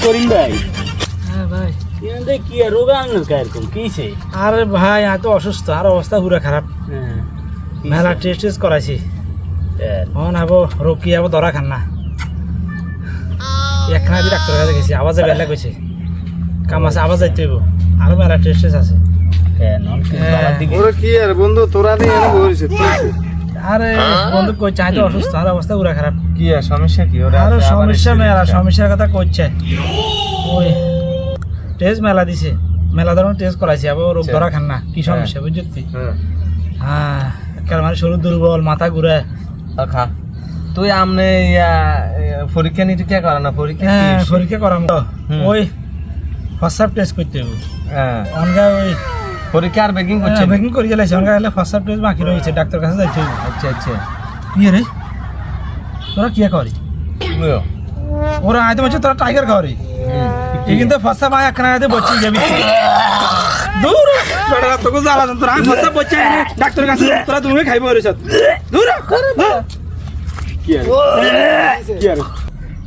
করিম ভাই হ্যাঁ ভাই কি রোগ আনলো এরকম কিসে? আরে ভাই আমি তো অসুস্থ আর অবস্থা পুরো খারাপ মেলা টেস্ট করাইছি এখন আবো রোগ কি আবো ধরা খান না একখানা দিয়ে ডাক্তারের কাছে গেছি আওয়াজে বেলা কইছে কাম আছে আওয়াজ যাইতে হইব আরো মেলা টেস্ট আছে ওরে কি আর বন্ধু তোরা নেই এনে বসে আরে বন্ধু কই চাই তো অসুস্থ আর অবস্থা পুরো খারাপ কি আর সমস্যা কি ওরা আরো সমস্যা মেলা সমস্যার কথা কইছে ওই টেস্ট মেলা দিছে মেলা ধরনের টেস্ট করাইছি আবার রোগ ধরা খান না কি সমস্যা বুঝছি হ্যাঁ কার মানে শরীর দুর্বল মাথা ঘুরে খা তুই আমনে পরীক্ষা নিরীক্ষা করা না পরীক্ষা হ্যাঁ পরীক্ষা করাম তো ওই ফার্স্ট টেস্ট করতে হবে হ্যাঁ অনগা ওই পরীক্ষা আর বেকিং করছে বেকিং করে গেলাইছে অনগা হলে ফার্স্ট টেস্ট বাকি রয়েছে ডাক্তার কাছে যাইতে হবে আচ্ছা আচ্ছা কি রে তোরা কি করি ওরা আইতে বলছে তোরা টাইগার খাওয়ারি এই কিন্তু ফার্স্ট ভাই একখানা আইতে বলছি যাবি দূর বেটা তোকে জ্বালা তোরা ফার্স্ট বলছে ডাক্তারের কাছে তোরা তুমি খাইবো রে সব দূর কি আর কি আর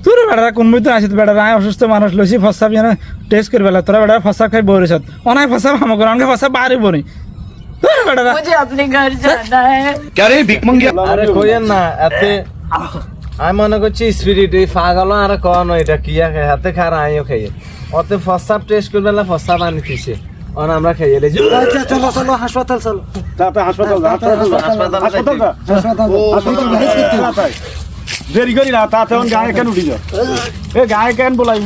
তোর বেটা কোন মধ্যে আসিত বেটা রায় অসুস্থ মানুষ লইছি ফার্স্ট জানা টেস্ট করে বেলা তোরা বেটা ফার্স্ট খাইবো রে সব অনাই ফার্স্ট হাম করে অনকে ফার্স্ট বাড়ি বনি তোর বেটা मुझे अपने घर जाना है क्या रे भिक मंगिया আরে কইেন না এতে আমি মনে করছি স্পিরিট এই পাগল আর কোন এটা কি হাতে খারা আইও খাইয়ে ওতে ফার্স্ট টেস্ট করবে না ফার্স্ট আনি দিছে অন আমরা খাইয়ে লে আচ্ছা চলো চলো হাসপাতাল চলো তাতে হাসপাতাল দেরি করি না তাতে গায়ে কেন উঠি যা এ গায়ে কেন বলাই